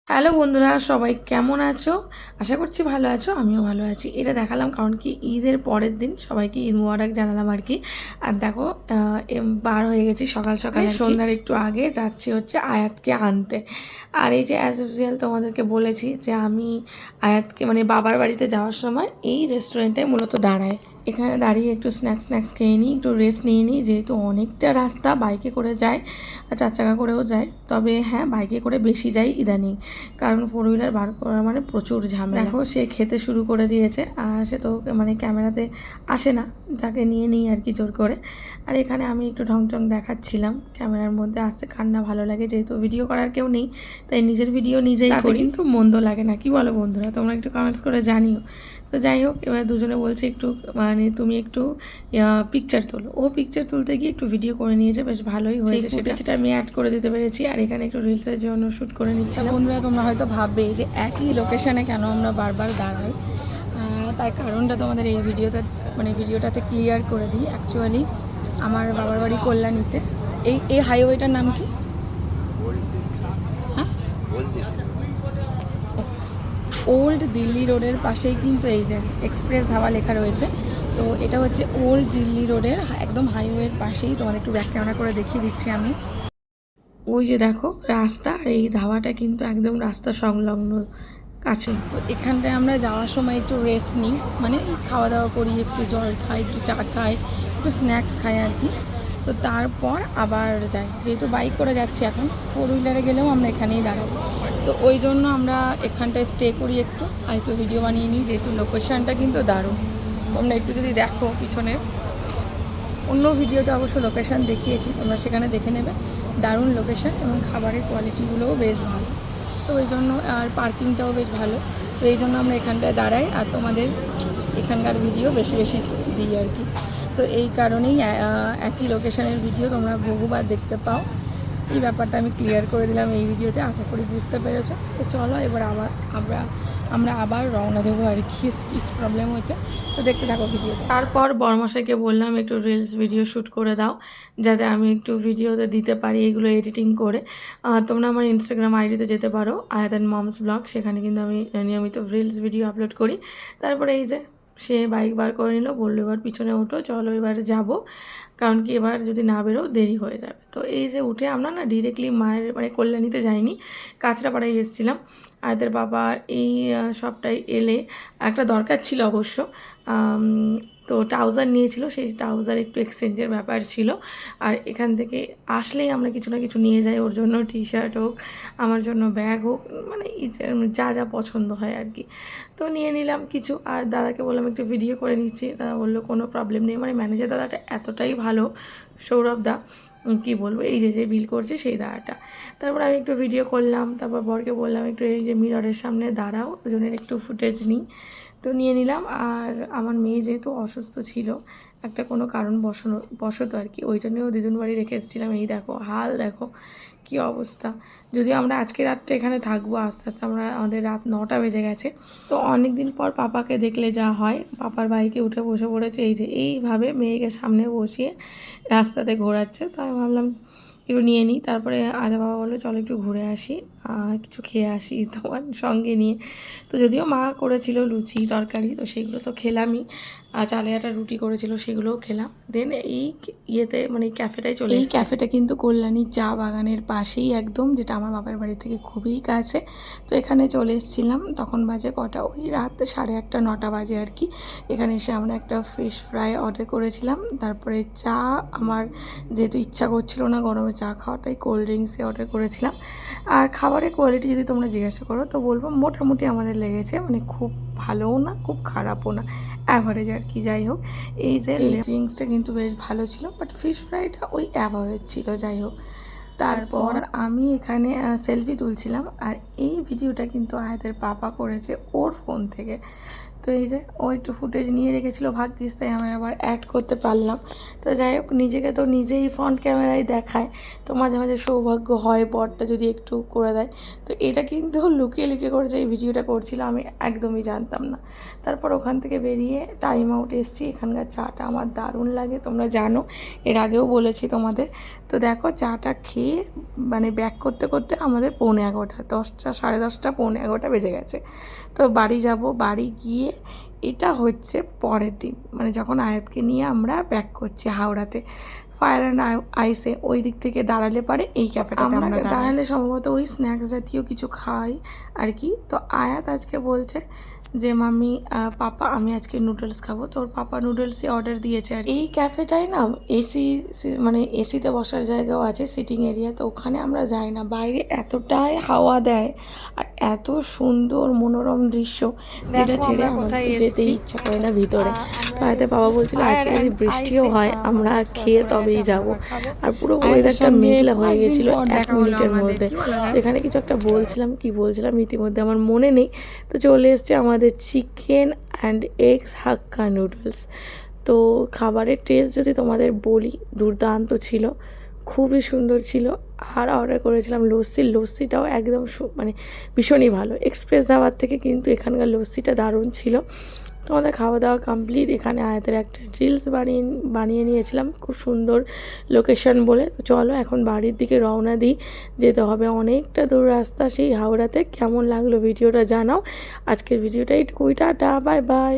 Hello বন্ধুরা, সবাই কেমন আছো? আশা করছি ভালো আছো, আমিও ভালো আছি। এটা দেখালাম কারণ কি ঈদের পরের দিন সবাইকে ঈদ মোবারক জানালাম আর কি। আর দেখো বার হয়ে গেছি সকাল সকাল, সন্ধ্যার একটু আগে যাচ্ছি হচ্ছে আয়াতকে আনতে। আর এই যে অ্যাজ ইউজুয়াল তোমাদেরকে বলেছি যে আমি আয়াতকে মানে বাবার বাড়িতে যাওয়ার সময় এই রেস্টুরেন্টে মূলত দাঁড়াই। এখানে দাঁড়িয়ে একটু স্ন্যাক্স খেয়ে নিই, একটু রেস্ট নিয়ে নিই, যেহেতু অনেকটা রাস্তা বাইকে করে যায় আর 4 চাকা করেও যায়। তবে হ্যাঁ, বাইকে করে বেশি যাই ইদানিং, কারণ 4 হুইলার বার করা মানে প্রচুর ঝামেলা। দেখো সে খেতে শুরু করে দিয়েছে, আর সে তো মানে ক্যামেরাতে আসে না, যাকে নিয়ে নিই আর কি জোর করে। আর এখানে আমি একটু ঢংচং দেখাচ্ছিলাম ক্যামেরার মধ্যে, আসতে কার না ভালো লাগে, যেহেতু ভিডিও করার কেউ নেই তাই নিজের ভিডিও নিজেই করি, কিন্তু মন্দ লাগে না। কি বলো বন্ধুরা, তোমরা একটু কমেন্টস করে জানিও। তো যাই হোক, এবার দুজনে বলছে একটু মানে তুমি একটু পিকচার তোলো। ও পিকচার তুলতে গিয়ে একটু ভিডিও করে নিয়েছে, বেশ ভালোই হয়েছে। সেটা আমি অ্যাড করে দিতে পেরেছি। আর এখানে একটু রিলসের জন্য শ্যুট করে নিচ্ছি। বন্ধুরা, তোমরা হয়তো ভাববে যে একই লোকেশানে কেন আমরা বারবার দাঁড়াই। তার কারণটা তোমাদের এই ভিডিওটাতে ক্লিয়ার করে দিই। অ্যাকচুয়ালি আমার বাবার বাড়ি কল্যাণীতে। এই হাইওয়েটার নাম কি? হ্যাঁ, ওল্ড দিল্লি রোডের পাশেই কিন্তু এই যে এক্সপ্রেস ধাবা লেখা রয়েছে। তো এটা হচ্ছে ওল্ড দিল্লি রোডের একদম হাইওয়ের পাশেই। তোমাদের একটু ব্যাক ক্যামেরা করে দেখিয়ে দিচ্ছি আমি। ওই যে দেখো রাস্তা, আর এই ধাবাটা কিন্তু একদম রাস্তা সংলগ্ন কাছে। তো এখানটায় আমরা যাওয়ার সময় একটু রেস্ট নিই, মানে খাওয়া দাওয়া করি, একটু জল খাই, একটু চা খাই, একটু স্ন্যাক্স খাই আর কি। তো তারপর আবার যাই, যেহেতু বাইক করে যাচ্ছি এখন, 4 হুইলারে গেলেও আমরা এখানেই দাঁড়াবো। তো ওই জন্য আমরা এখানটায় স্টে করি একটু, আর একটু ভিডিও বানিয়ে নিই, যেহেতু লোকেশানটা কিন্তু দারুণ। তোমরা একটু যদি দেখো পিছনের অন্য ভিডিওতে অবশ্য লোকেশান দেখিয়েছি, তোমরা সেখানে দেখে নেবে। দারুণ লোকেশান এবং খাবারের কোয়ালিটিগুলোও বেশ ভালো। তো ওই জন্য আর পার্কিংটাও বেশ ভালো। তো এই জন্য আমরা এখানটায় দাঁড়াই আর তোমাদের এখানকার ভিডিও বেশি বেশি দিই আর কি। তো এই কারণেই একই লোকেশানের ভিডিও তোমরা বহুবার দেখতে পাও। এই ব্যাপারটা আমি ক্লিয়ার করে দিলাম এই ভিডিওতে, আশা করি বুঝতে পেরেছো। তো চলো এবার আমরা আবার রওনা দেবো আর কি। স্পিচ প্রবলেম হচ্ছে, তো দেখতে থাকো ভিডিও। তারপর বড়মশাইকে বললাম একটু রিলস ভিডিও শ্যুট করে দাও, যাতে আমি একটু ভিডিওতে দিতে পারি এগুলো এডিটিং করে। তোমরা আমার ইনস্টাগ্রাম আইডিতে যেতে পারো, আয়াত অ্যান্ড মমস ব্লগ, সেখানে কিন্তু আমি নিয়মিত রিলস ভিডিও আপলোড করি। তারপরে এই যে সে বাইক বার করে নিল, বললো এবার পিছনে ওঠো, চলো এবার যাব, কারণ কি এবার যদি না বেরো দেরি হয়ে যাবে। তো এই যে উঠে আমরা না ডিরেক্টলি মায়ের মানে কল্যাণীতে যাইনি, কাঁচরাপাড়ায় এসেছিলাম। আয়াতের বাবার এই সবটাই এলে একটা দরকার ছিল অবশ্য। তো ট্রাউজার নিয়েছিল, সেই ট্রাউজার একটু এক্সচেঞ্জের ব্যাপার ছিল। আর এখান থেকে আসলেই আমরা কিছু না কিছু নিয়ে যাই, ওর জন্য টি শার্ট হোক, আমার জন্য ব্যাগ হোক, মানে যা যা পছন্দ হয় আর কি। তো নিয়ে নিলাম কিছু, আর দাদাকে বললাম একটু ভিডিও করে নিচ্ছি। দাদা বললো কোনো প্রবলেম নেই, মানে ম্যানেজার দাদাটা এতটাই ভালো, সৌরভ দা, কী বলবো, এই যে বিল করছে সেই দাদাটা। তারপর আমি একটু ভিডিও করলাম, তারপর বরকে বললাম একটু এই যে মিররের সামনে দাঁড়াও, ওজনের একটু ফুটেজ নিই। তো নিয়ে নিলাম। আর আমার মেয়ে যেহেতু অসুস্থ ছিল একটা কোনো কারণ বশত আর কি, ওই জন্যও দিদুন বাড়ি রেখে এসেছিলাম। এই দেখো হাল, দেখো কি অবস্থা। যদিও আমরা আজকে রাতটা এখানে থাকবো, আস্তে আস্তে আমাদের রাত 9টা বেজে গেছে। তো অনেক দিন পর পাপাকে দেখলে যা হয়, পাপার বাইকে উঠে বসে পড়েছে, এই যে এইভাবে মেয়েকে সামনে বসিয়ে রাস্তাতে ঘোরাচ্ছে। তো আমি ভাবলাম একটু নিয়ে নিই। তারপরে আদা বাবা বললো চলো একটু ঘুরে আসি, কিছু খেয়ে আসি তোমার সঙ্গে নিয়ে। তো যদিও মা করেছিল লুচি তরকারি, তো সেগুলো তো খেলামই। চালে আটা রুটি করেছিল, সেগুলোও খেলাম। দেন এই ইয়েতে মানে এই ক্যাফেটায় চলে এসেছি। এই ক্যাফেটা কিন্তু কল্যাণী চা বাগানের পাশেই একদম, যেটা আমার বাবার বাড়ি থেকে খুবই কাছে। তো এখানে চলে এসেছিলাম, তখন বাজে কটা, ওই রাত 8:30 9টা বাজে আর কি। এখানে এসে আমরা একটা ফিশ ফ্রাই অর্ডার করেছিলাম। তারপরে চা, আমার যেহেতু ইচ্ছা করছিল না গরমে চা খাওয়ার, তাই কোল্ড ড্রিঙ্কসে অর্ডার করেছিলাম। আর খাবারের কোয়ালিটি যদি তোমরা জিজ্ঞাসা করো তো বলবো মোটামুটি আমাদের লেগেছে, মানে খুব ভালোও না খুব খারাপও না, অ্যাভারেজ আর কি। যাই হোক, এই যে ড্রিঙ্কসটা কিন্তু বেশ ভালো ছিল, বাট ফিশ ফ্রাইটা ওই অ্যাভারেজ ছিল। যাই হোক, তারপর আমি এখানে সেলফি তুলছিলাম, আর এই ভিডিওটা কিন্তু আয়াতের পাপা করেছে ওর ফোন থেকে। তো তো এই যে ও একটু ফুটেজ নিয়ে রেখেছিলো ভাগ্যিস, তাই আমি আবার অ্যাড করতে পারলাম। তো যাই হোক, নিজেকে তো নিজেই ফ্রন্ট ক্যামেরায় দেখায়, তো মাঝে মাঝে সৌভাগ্য হয় বরটা যদি একটু করে দেয়। তো এটা কিন্তু লুকিয়ে লুকিয়ে করে যে এই ভিডিওটা করছিল আমি একদমই জানতাম না। তারপর ওখান থেকে বেরিয়ে টাইম আউট এসেছি। এখানকার চাটা আমার দারুণ লাগে, তোমরা জানো, এর আগেও বলেছি তোমাদের। তো দেখো চাটা খেয়ে মানে ব্যাক করতে করতে আমাদের 11:45, 10টা, 10:30, 11:45 বেজে গেছে। তো বাড়ি যাব, বাড়ি গিয়ে এটা হচ্ছে পরের দিন, মানে যখন আয়াতকে নিয়ে আমরা ব্যাক করছি হাওড়াতে। ফায়ার অ্যান্ড আইসে ওই দিক থেকে দাঁড়ালে পারে এই ক্যাফেটাতে আমরা দাঁড়ালে সম্ভবত ওই স্ন্যাক্স জাতীয় কিছু খাই আর কি। তো আয়াত আজকে বলছে যে মাম্মি পাপা আমি আজকে নুডলস খাবো। তো ওর পাপা নুডলসই অর্ডার দিয়েছে। আর এই ক্যাফেটায় না এসি, মানে এসিতে বসার জায়গাও আছে, সিটিং এরিয়া। তো ওখানে আমরা যাই না, বাইরে এতটাই হাওয়া দেয় আর এত সুন্দর মনোরম দৃশ্য, যেটা ছেড়ে আমাদের যেতেই ইচ্ছা করে না ভিতরে। তো আয়াতে বাবা বলছিল আজকে যদি বৃষ্টিও হয় আমরা খেয়ে তবেই যাব। আর পুরো ওয়েদারটা মেঘলা হয়ে গেছিলো 1 মিনিটের মধ্যে। তো এখানে কিছু একটা বলছিলাম, কি বলছিলাম ইতিমধ্যে আমার মনে নেই। তো চলে এসছে আমাদের chicken and eggs hakka noodles. তো খাবারের টেস্ট যদি তোমাদের বলি, দুর্দান্ত ছিল, খুবই সুন্দর ছিল। আর অর্ডার করেছিলাম লস্যিটাও একদম মানে ভীষণই ভালো। এক্সপ্রেস ধাবার থেকে কিন্তু এখানকার লস্যিটা দারুণ ছিল। তো আমাদের খাওয়া দাওয়া কমপ্লিট। এখানে আয়াতের একটা রিলস বানিয়ে নিয়েছিলাম, খুব সুন্দর লোকেশন বলে। তো চলো এখন বাড়ির দিকে রওনা দিই, যেতে হবে অনেকটা দূর রাস্তা সেই হাওড়াতে। কেমন লাগলো ভিডিওটা জানাও। আজকের ভিডিওটা এইটুকুই, টাটা, বাই বাই।